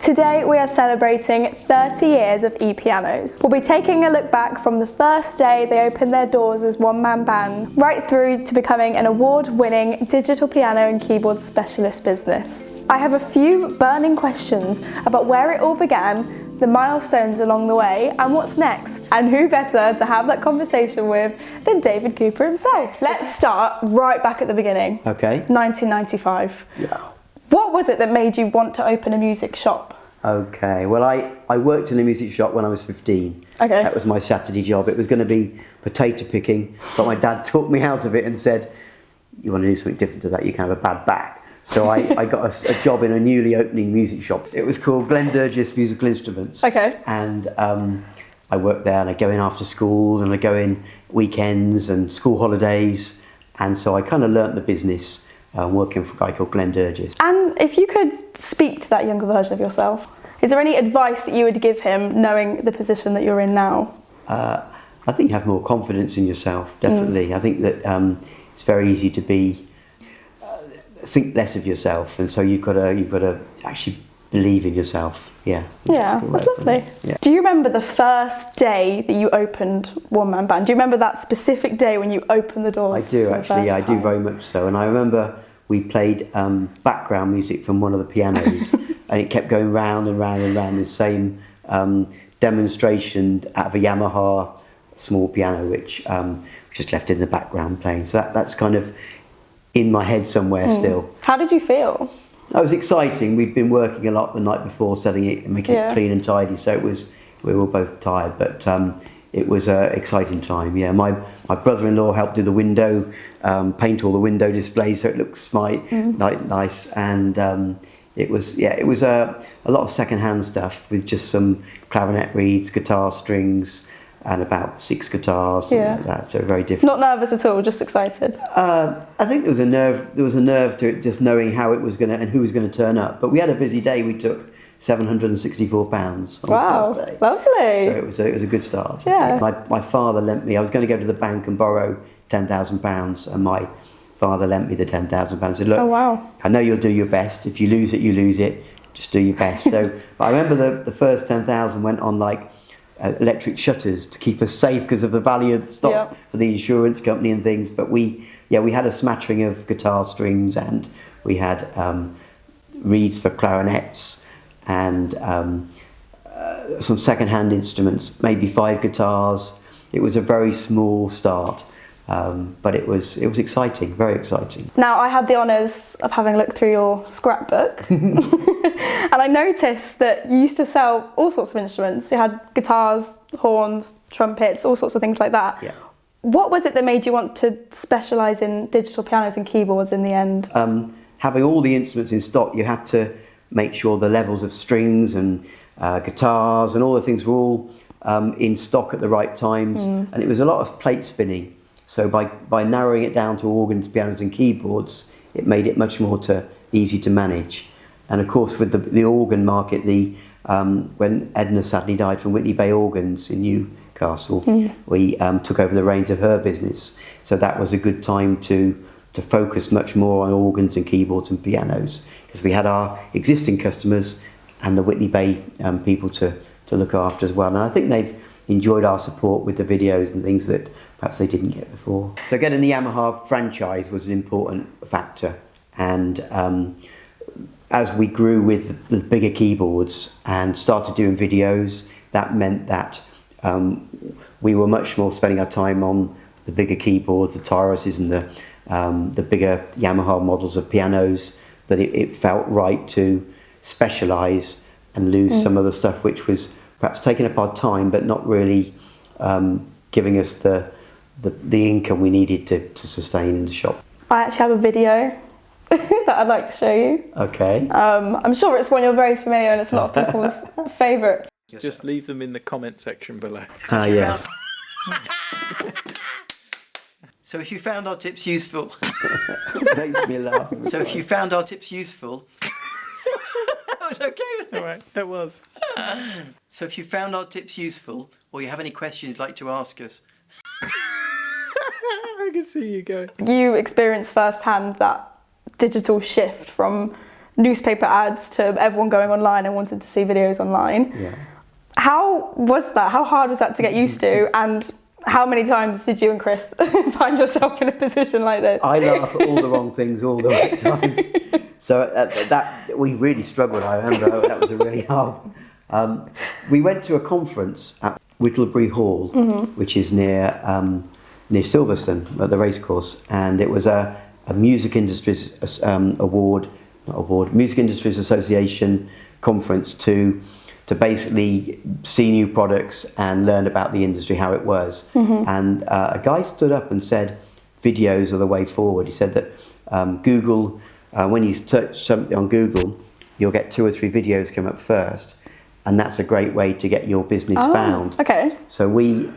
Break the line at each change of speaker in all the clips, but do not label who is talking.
Today we are celebrating 30 years of ePianos. We'll be taking a look back from the first day they opened their doors as one-man band, right through to becoming an award-winning digital piano and keyboard specialist business. I have a few burning questions about where it all began, the milestones along the way, and what's next. And who better to have that conversation with than David Cooper himself? Let's start right back at the beginning.
Okay.
1995.
Yeah.
What was it that made you want to open a music shop?
Okay, well I worked in a music shop when I was 15.
Okay.
That was my Saturday job. It was going to be potato picking, but my dad talked me out of it and said, you want to do something different to that, you can have a bad back. So I got a job in a newly opening music shop. It was called Glenn Musical Instruments.
Okay.
And I worked there, and I go in after school and I go in weekends and school holidays. And so I kind of learnt the business working for a guy called Glenn Durgis.
And if you could speak to that younger version of yourself, is there any advice that you would give him knowing the position that you're in now?
I think have more confidence in yourself, definitely. I think that it's very easy to think less of yourself, and so you've got to actually believe in yourself. Yeah.
Yeah, that's lovely.
Yeah.
Do you remember the first day that you opened One Man Band? Do you remember that specific day when you opened the doors?
I do actually. Yeah, I do very much so. And I remember we played background music from one of the pianos, and it kept going round and round and round. The same demonstration out of a Yamaha small piano, which just left in the background playing. So that's kind of in my head somewhere still.
How did you feel?
It was exciting. We'd been working a lot the night before, selling it and making it clean and tidy. So we were both tired, but it was an exciting time. Yeah, my brother-in-law helped do the window, paint all the window displays so it looks nice, and it was a lot of second-hand stuff with just some clarinet reeds, guitar strings, and about 6 guitars, like that, so very different.
Not nervous at all, just excited?
I think there was a nerve to it, just knowing how it was going to and who was going to turn up. But we had a busy day. We took £764 on the first day.
Lovely.
So it was a good start.
Yeah.
My father lent me, I was going to go to the bank and borrow £10,000, and my father lent me the £10,000. Said, look,
oh, wow.
I know you'll do your best. If you lose it, you lose it. Just do your best. So, but I remember the first 10,000 went on like electric shutters to keep us safe because of the value of the stock for the insurance company and things. But we had a smattering of guitar strings, and we had reeds for clarinets, and some second-hand instruments, maybe 5 guitars. It was a very small start, but it was exciting, very exciting.
Now, I had the honours of having a look through your scrapbook, and I noticed that you used to sell all sorts of instruments. You had guitars, horns, trumpets, all sorts of things like that.
Yeah.
What was it that made you want to specialise in digital pianos and keyboards in the end?
Having all the instruments in stock, you had to make sure the levels of strings and guitars and all the things were all in stock at the right times, and it was a lot of plate spinning. So by narrowing it down to organs, pianos and keyboards, it made it much more easy to manage. And of course with the organ market, when Edna sadly died from Whitney Bay Organs in Newcastle, we took over the reins of her business. So that was a good time to focus much more on organs and keyboards and pianos, because we had our existing customers and the Whitney Bay people to look after as well. And I think they've enjoyed our support with the videos and things that perhaps they didn't get before. So getting the Yamaha franchise was an important factor, and as we grew with the bigger keyboards and started doing videos, that meant that we were much more spending our time on the bigger keyboards, the Tyruses and the bigger Yamaha models of pianos, that it felt right to specialise and lose some of the stuff which was perhaps taking up our time but not really giving us the income we needed to sustain the shop.
I actually have a video that I'd like to show you.
Okay.
I'm sure it's one you're very familiar and it's a lot of people's favourite.
Just leave them in the comment section below.
Yes. So if you found our tips useful... Makes me laugh. So if you found our tips useful... That was okay, wasn't it?
All right, that was.
So if you found our tips useful, or you have any questions you'd like to ask us...
I can see you go.
You experienced firsthand that digital shift from newspaper ads to everyone going online and wanted to see videos online.
Yeah.
How was that? How hard was that to get used to? And how many times did you and Chris find yourself in a position like this?
I laugh at all the wrong things all the right times. So that we really struggled. I remember that was a really hard. We went to a conference at Whittlebury Hall, which is near Silverstone at the racecourse, and it was a music industries Music Industries Association conference to basically see new products and learn about the industry, how it was. And a guy stood up and said, videos are the way forward. He said that Google, when you search something on Google, you'll get 2 or 3 videos come up first, and that's a great way to get your business found.
Okay.
So we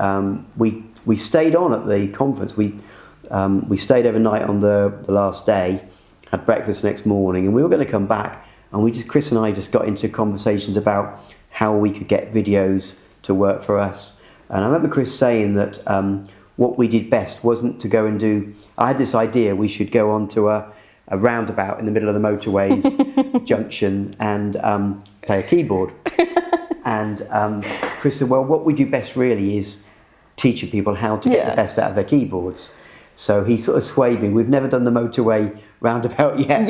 stayed on at the conference. We stayed overnight on the last day, had breakfast the next morning, and we were going to come back, and Chris and I just got into conversations about how we could get videos to work for us. And I remember Chris saying that what we did best wasn't to go and do. I had this idea we should go onto a roundabout in the middle of the motorways junction and play a keyboard. And Chris said, well, what we do best really is teaching people how to get the best out of their keyboards. So he sort of swayed me. We've never done the motorway roundabout yet.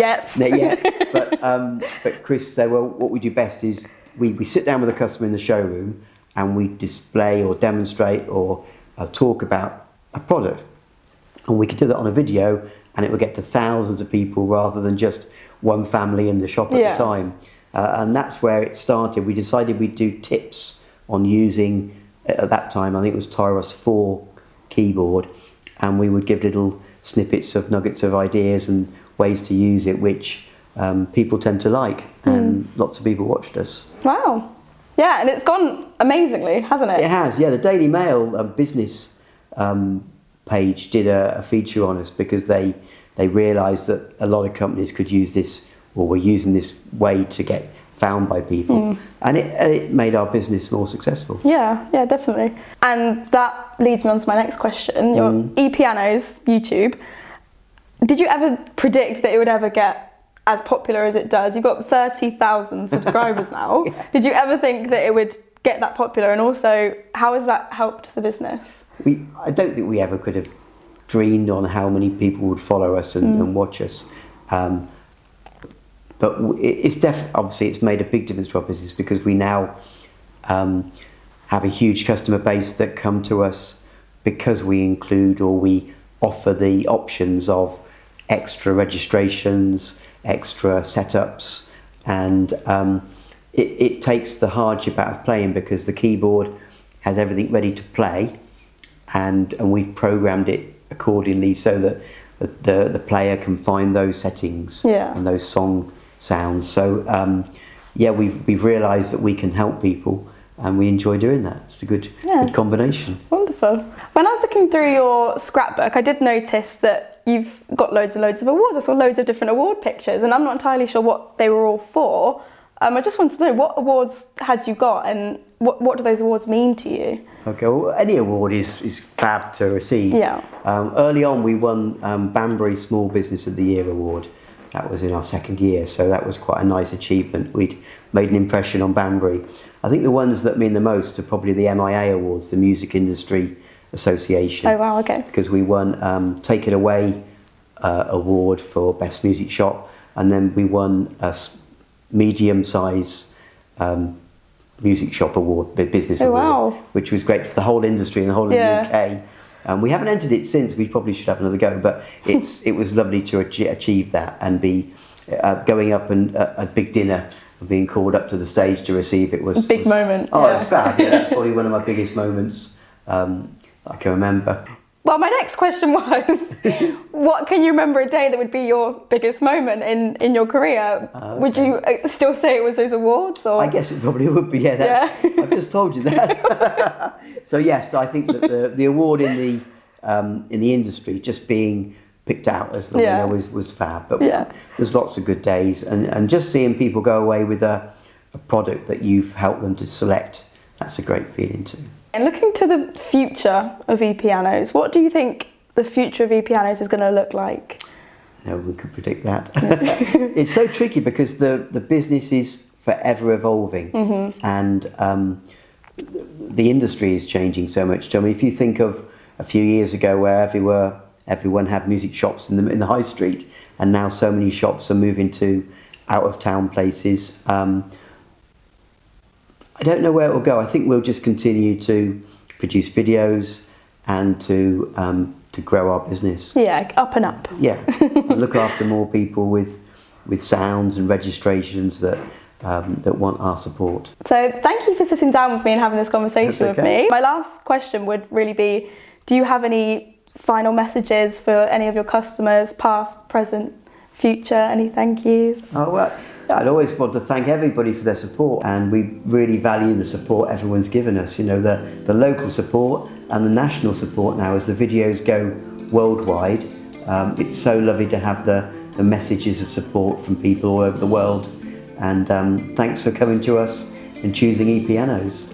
But Chris said, well, what we do best is we sit down with a customer in the showroom and we display or demonstrate or talk about a product. And we could do that on a video, and it would get to thousands of people rather than just one family in the shop at the time. And that's where it started. We decided we'd do tips on using, at that time, I think it was Tyros 4 keyboard, and we would give little snippets of nuggets of ideas and ways to use it, which people tend to like, and lots of people watched us.
Wow. Yeah, and it's gone amazingly, hasn't it?
It has, yeah. The Daily Mail business page did a feature on us because they realised that a lot of companies could use this, or were using this way to get found by people, and it made our business more successful.
Yeah, definitely. And that leads me on to my next question. Your ePianos YouTube, did you ever predict that it would ever get as popular as it does? You've got 30,000 subscribers now. Did you ever think that it would get that popular? And also, how has that helped the business?
I don't think we ever could have dreamed on how many people would follow us and watch us. But it's obviously it's made a big difference to our business because we now have a huge customer base that come to us because we include, or we offer the options of extra registrations, extra setups, and it takes the hardship out of playing because the keyboard has everything ready to play, and we've programmed it accordingly so that the player can find those settings and those song sounds. So we've realised that we can help people, and we enjoy doing that. It's a good combination.
Wonderful. When I was looking through your scrapbook, I did notice that you've got loads and loads of awards. I saw loads of different award pictures, and I'm not entirely sure what they were all for. I just wanted to know, what awards had you got, and what do those awards mean to you?
Okay, well, any award is fab to receive.
Yeah.
Early on, we won Banbury Small Business of the Year award. That was in our 2nd year, so that was quite a nice achievement. We'd made an impression on Banbury. I think the ones that mean the most are probably the MIA awards, the Music Industry Association.
Oh wow, okay.
Because we won Take It Away award for Best Music Shop, and then we won a medium-size music shop award, business award, which was great for the whole industry and the whole of the UK. We haven't entered it since. We probably should have another go, but it was lovely to achieve that and be going up and a big dinner and being called up to the stage to receive it was
a big moment.
Oh, it's fab. Yeah, that's probably one of my biggest moments I can remember.
Well, my next question was, what can you remember a day that would be your biggest moment in your career? Okay. Would you still say it was those awards? Or?
I guess it probably would be, yeah. I've just told you that. So yes, I think that the award in the industry, just being picked out as the winner was fab. But there's lots of good days, and just seeing people go away with a product that you've helped them to select, that's a great feeling too.
And looking to the future of ePianos, what do you think the future of ePianos is going to look like?
No one could predict that. It's so tricky because the business is forever evolving, and the industry is changing so much. I mean, if you think of a few years ago where everyone had music shops in the high street, and now so many shops are moving to out of town places. I don't know where it will go. I think we'll just continue to produce videos and to grow our business.
Yeah, up and up.
Yeah, and look after more people with sounds and registrations that want our support.
So thank you for sitting down with me and having this conversation
That's
with
okay.
me. My last question would really be, do you have any final messages for any of your customers, past, present, future, any thank yous?
Oh, well, I'd always want to thank everybody for their support, and we really value the support everyone's given us. You know, the local support and the national support now as the videos go worldwide. It's so lovely to have the messages of support from people all over the world, and thanks for coming to us and choosing ePianos.